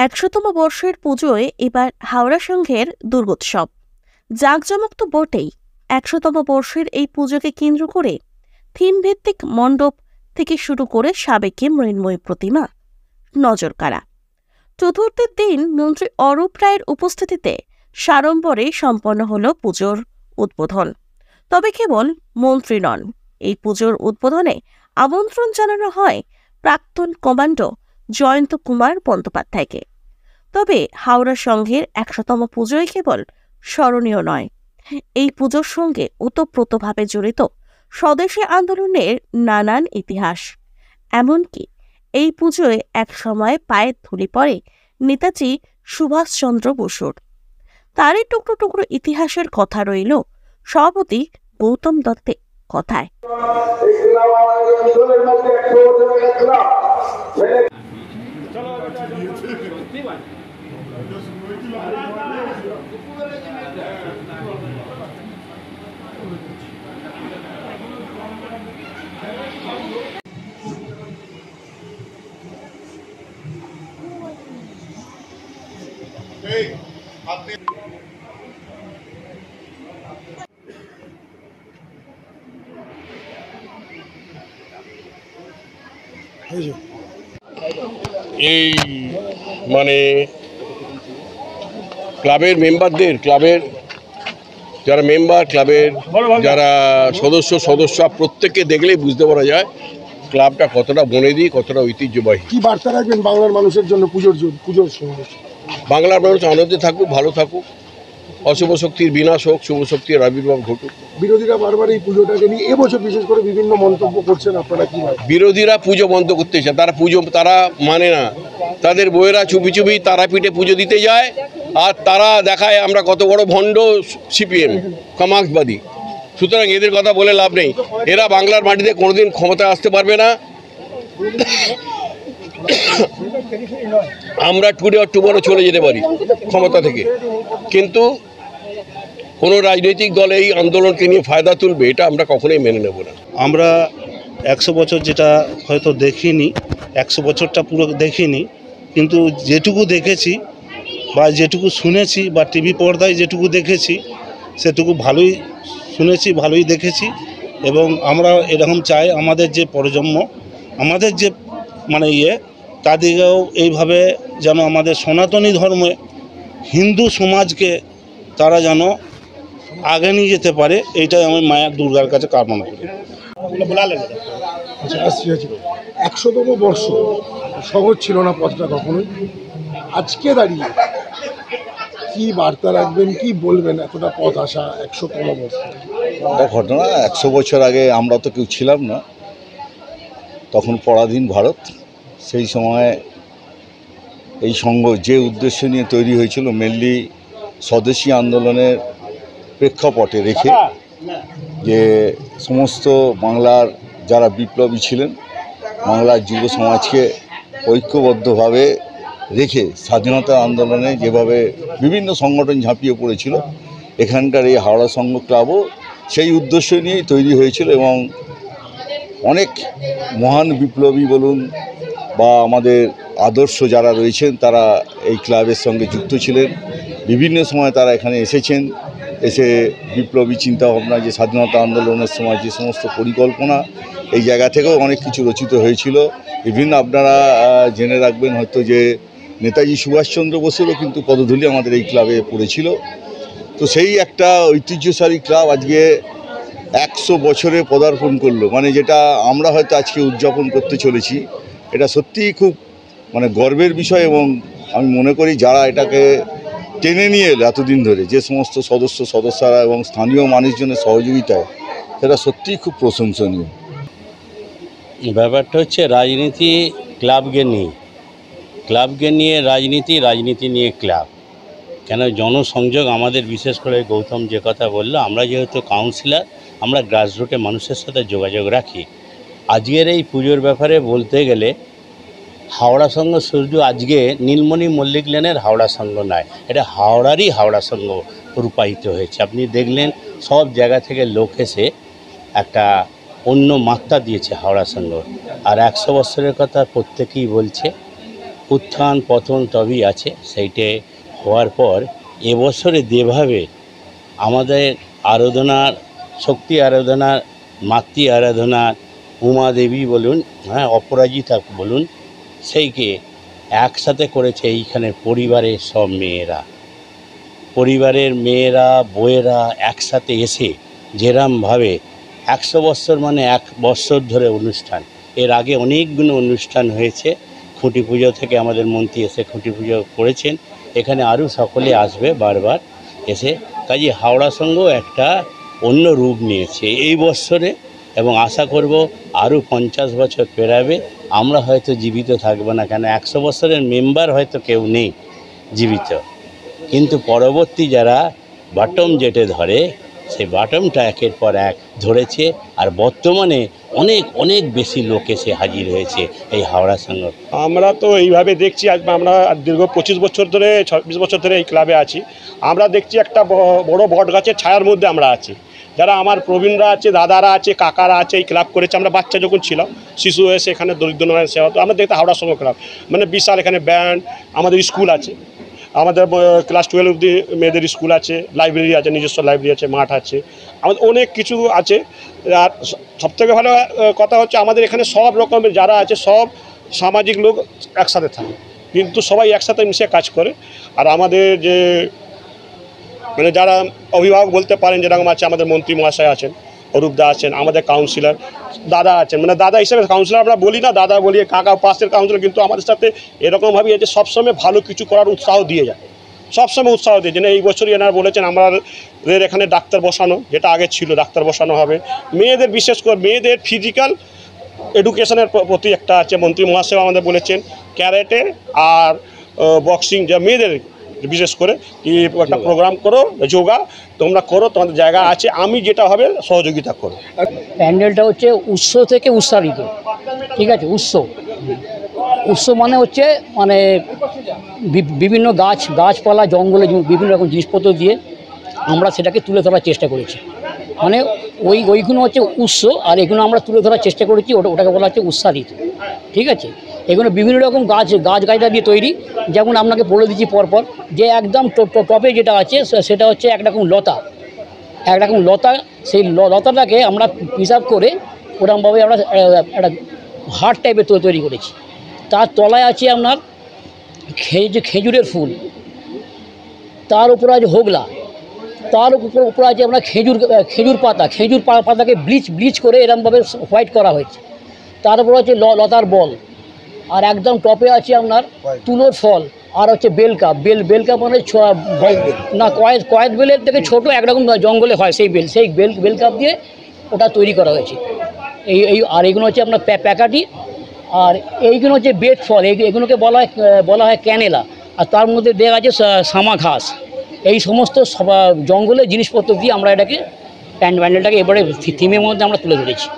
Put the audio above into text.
১০০তম বর্ষের পুজোয় এবার হাওড়া সংঘের দুর্গোৎসব। জাঁকজমক তো বটেই। ১০০তম বর্ষের এই পুজোকে কেন্দ্র করে থিম ভিত্তিক মণ্ডপ থেকে শুরু করে সাবেকি মৃন্ময়ী প্রতিমা নজরকাড়া। চতুর্থের দিন মন্ত্রী অরূপ রায়ের উপস্থিতিতে সাড়ম্বরে সম্পন্ন হল পুজোর উদ্বোধন। তবে কেবল মন্ত্রী নন, এই পুজোর উদ্বোধনে আমন্ত্রণ জানানো হয় প্রাক্তন কমান্ডো জয়ন্ত কুমার বন্দ্যোপাধ্যায়কে। তবে হাওড়া সংঘের ১০০তম পুজোয় কেবল স্মরণীয় নয়, এই পুজোর সঙ্গে ওতপ্রোতভাবে জড়িত স্বদেশী আন্দোলনের নানান ইতিহাস। এমনকি এই পুজোয় এক সময় পায়ের ধুলি পড়ে নেতাজি সুভাষচন্দ্র বসুর। তারই টুকরো টুকরো ইতিহাসের কথা রইল সভাপতি গৌতম দত্তের কথায়। এই মানে ক্লাবের মেম্বারদের, ক্লাবের যারা মেম্বার, ক্লাবের যারা সদস্য প্রত্যেককে দেখলেই বুঝতে পারা যায় ক্লাবটা কতটা বনেদি, কতটা ঐতিহ্যবাহী। কি বার্তা রাখবেন বাংলার মানুষের জন্য পুজোর সময়? বাংলার মানুষ আনন্দে থাকুক, ভালো থাকুক, অশুভ শক্তির বিনাশ হোক, শুভ শক্তির আবির্ভাব ঘটুক। বিরোধীরা বারবার এই পুজোটাকে নিয়ে এবছর বিশেষ করে বিভিন্ন মন্তব্য করছেন, আপনারা কি ভাবেন? বিরোধীরা পুজো বন্ধ করতে চায়, তারা মানে না। তাদের বউয়েরা চুপি চুপি তারাপীঠে পুজো দিতে যায়, আর তারা দেখায় আমরা কত বড় ভণ্ড সিপিএম কমার্ক্সবাদী। সুতরাং এদের কথা বলে লাভ নেই। এরা বাংলার মাটিতে কোনোদিন ক্ষমতায় আসতে পারবে না। আমরা টুমরো চলে যেতে পারি ক্ষমতা থেকে, কিন্তু কোনো রাজনৈতিক দল এই আন্দোলনকে নিয়ে ফায়দা তুলবে, এটা আমরা কখনোই মেনে নেব না। আমরা ১০০ বছর যেটা হয়তো দেখিনি, ১০০ বছরটা পুরো দেখিনি, কিন্তু যেটুকু দেখেছি বা যেটুকু শুনেছি বা টিভি পর্দায় যেটুকু দেখেছি সেটুকু ভালোই শুনেছি, ভালোই দেখেছি। এবং আমরা এরকম চাই আমাদের যে প্রজন্ম, আমাদের যে তাদেরকেও এইভাবে যেন আমাদের সনাতনী ধর্মে হিন্দু সমাজকে তারা যেন আগে নিয়ে যেতে পারে, এইটাই আমি মায়া দুর্গার কাছে কামনা করি। ১০০তম বর্ষ সহজ ছিল না পথটা কখনোই। আজকে দাঁড়িয়ে কি বার্তা রাখবেন, কি বলবেন এতটা পথ আসা ১০০তম বর্ষ? ঘটনা ১০০ বছর আগে আমরা তো কেউ ছিলাম না, তখন পরাধীন ভারত। সেই সময় এই সংঘ যে উদ্দেশ্য নিয়ে তৈরি হয়েছিল, মেনলি স্বদেশী আন্দোলনের প্রেক্ষাপটে রেখে, যে সমস্ত বাংলার যারা বিপ্লবী ছিলেন, বাংলার যুব সমাজকে ঐক্যবদ্ধভাবে রেখে স্বাধীনতা আন্দোলনে যেভাবে বিভিন্ন সংগঠন ঝাঁপিয়ে পড়েছিল, এখানকার এই হাওড়া সংঘ ক্লাবও সেই উদ্দেশ্য নিয়েই তৈরি হয়েছিল। এবং অনেক মহান বিপ্লবী বলুন বা আমাদের আদর্শ যারা রয়েছেন, তারা এই ক্লাবের সঙ্গে যুক্ত ছিলেন। বিভিন্ন সময় তারা এখানে এসেছেন, এসে বিপ্লবী চিন্তাভাবনা, যে স্বাধীনতা আন্দোলনের সময় যে সমস্ত পরিকল্পনা, এই জায়গা থেকেও অনেক কিছু রচিত হয়েছিল। বিভিন্ন আপনারা জেনে রাখবেন হয়তো যে নেতাজি সুভাষচন্দ্র বসুরও কিন্তু পদধূলি আমাদের এই ক্লাবে পড়েছিল। তো সেই একটা ঐতিহ্যশালী ক্লাব আজকে ১০০ বছরে পদার্পণ করলো, যেটা আমরা হয়তো আজকে উদযাপন করতে চলেছি, এটা সত্যিই খুব গর্বের বিষয়। এবং আমি মনে করি যারা এটাকে টেনে নিয়ে এলো এতদিন ধরে, যে সমস্ত সদস্যরা এবং স্থানীয় মানুষজনের সহযোগিতায়, সেটা সত্যিই খুব প্রশংসনীয়। ব্যাপারটা হচ্ছে রাজনীতি ক্লাবকে নিয়ে রাজনীতি নিয়ে ক্লাব। কেন জনসংযোগ আমাদের, বিশেষ করে গৌতম যে কথা বললো, আমরা যেহেতু কাউন্সিলর, আমরা গ্রাসরুটে মানুষের সাথে যোগাযোগ রাখি। আজকের এই পুজোর ব্যাপারে বলতে গেলে হাওড়া সংঘ শুধু আজকে নীলমণি মল্লিক লেনের হাওড়া সংঘ নয়, এটা হাওড়ারই হাওড়া সংঘ রূপায়িত হয়েছে। আপনি দেখলেন সব জায়গা থেকে লোক এসে একটা অন্য মাত্রা দিয়েছে হাওড়া সংঘ। আর ১০০ বছরের কথা প্রত্যেকেই বলছে, উত্থান পতন তবেই আছে। সেইটে হওয়ার পর এবছরে যেভাবে আমাদের আরাধনার, শক্তি আরাধনার, মাতৃ আরাধনার, উমা দেবী বলুন, হ্যাঁ, অপরাজিতা বলুন, সেইকে একসাথে করেছে এইখানে পরিবারের সব মেয়েরা, পরিবারের মেয়েরা বউয়েরা একসাথে এসে যেরমভাবে 100 বৎসর মানে 1 বৎসর ধরে অনুষ্ঠান। এর আগে অনেকগুলো অনুষ্ঠান হয়েছে। খুঁটি পুজো থেকে আমাদের মন্ত্রী এসে খুঁটি পুজো করেছেন। এখানে আরও সকলে আসবে বারবার এসে। কাজে হাওড়া সংঘ একটা অন্য রূপ নিয়েছে এই বৎসরে, এবং আশা করব আরও 50 বছর পেরাবে। আমরা হয়তো জীবিত থাকবো না, কেন 100 বছরের মেম্বার হয়তো কেউ নেই জীবিত, কিন্তু পরবর্তী যারা বাটম যেটে ধরে সেই বাটমটা একের পর এক ধরেছে। আর বর্তমানে অনেক অনেক বেশি লোক এসে হাজির হয়েছে এই হাওড়া সংঘ। আমরা তো এইভাবে দেখছি, আজ আমরা দীর্ঘ 25 বছর ধরে 26 বছর ধরে এই ক্লাবে আছি। আমরা দেখছি একটা বড় বট গাছের ছায়ার মধ্যে আমরা আছি। যারা আমার প্রবীণরা আছে, দাদারা আছে, কাকারা আছে, এই ক্লাব করেছে। আমরা বাচ্চা যখন ছিলাম, শিশু এসে এখানে দরিদ্র নারায়ণ সেবা হতো। আমরা দেখতে হাওড়া সংঘ ক্লাব মানে বিশাল, এখানে ব্যান্ড, আমাদের স্কুল আছে, আমাদের ক্লাস 12 অবধি মেয়েদের স্কুল আছে, লাইব্রেরি আছে, নিজস্ব লাইব্রেরি আছে, মাঠ আছে, আমাদের অনেক কিছু আছে। আর সবথেকে ভালো কথা হচ্ছে আমাদের এখানে সব রকমের যারা আছে সব সামাজিক লোক একসাথে থাকে, কিন্তু সবাই একসাথে মিশে কাজ করে। আর আমাদের যে মানে যারা অভিভাবক বলতে পারেন, যেরকম আছে আমাদের মন্ত্রী মহাশয় আছেন, অরূপ দা আছেন, আমাদের কাউন্সিলর দাদা আছেন, মানে দাদা হিসেবে কাউন্সিলর আমরা বলি না, দাদা বলি, কাকা পাশের কাউন্সিলর, কিন্তু আমাদের সাথে এরকমভাবেই আছে, সবসময় ভালো কিছু করার উৎসাহ দিয়ে যায়, সবসময় উৎসাহ দিয়ে। যেন এই বছরই এনারা বলেছেন আমাদের এখানে ডাক্তার বসানো, যেটা আগে ছিল ডাক্তার বসানো হবে। মেয়েদের বিশেষ করে মেয়েদের ফিজিক্যাল এডুকেশনের প্রতি একটা আছে, মন্ত্রী মহাশয় আমাদের বলেছেন ক্যারেটে আর বক্সিং, যা মেয়েদের বিশেষ করে কি একটা প্রোগ্রাম করো, যোগা তোমরা করো, তোমাদের জায়গা আছে, আমি যেটা হবে সহযোগিতা করো। প্যান্ডেলটা হচ্ছে উৎস থেকে উৎসারিত, ঠিক আছে? উৎস মানে হচ্ছে মানে বিভিন্ন গাছপালা, জঙ্গলে বিভিন্ন রকম জিনিসপত্র দিয়ে আমরা সেটাকে তুলে ধরার চেষ্টা করেছি। মানে ওইগুলো হচ্ছে উৎস, আর এগুলো আমরা তুলে ধরার চেষ্টা করেছি, ওটাকে বলা হচ্ছে উৎসারিত, ঠিক আছে? এগুলো বিভিন্ন রকম গাছগাছড়া দিয়ে তৈরি। যেমন আপনাকে বলে দিচ্ছি পরপর, যে একদম টপে যেটা আছে সেটা হচ্ছে একরকম লতা। সেই লতাটাকে আমরা প্রিজার্ভ করে ওরকমভাবে আমরা একটা হার্ট টাইপের তৈরি করেছি। তার তলায় আছে আপনার খেজুরের ফুল, তার উপরে আছে হোগলা, তার উপরে আছে আপনার খেজুর পাতাকে ব্লিচ করে এরকমভাবে হোয়াইট করা হয়েছে। তার উপরে আছে লতার বল, আর একদম টপে আছে আপনার তুলোর ফল, আর হচ্ছে বেলকাপ। বেলকাপ মানে না, কয়েদ বেলের থেকে ছোটো একরকম জঙ্গলে হয় সেই বেলকাপ দিয়ে ওটা তৈরি করা হয়েছে। আর এগুলো হচ্ছে আপনার প্যাকাটি, আর এইগুলো হচ্ছে বেত ফল, এগুলোকে বলা হয় ক্যানেলা, আর তার মধ্যে দেওয়া আছে সামা ঘাস। এই সমস্ত জঙ্গলের জিনিসপত্র দিয়ে আমরা এটাকে প্যান্ডেলটাকে এবারে থিমের মধ্যে আমরা তুলে ধরেছি।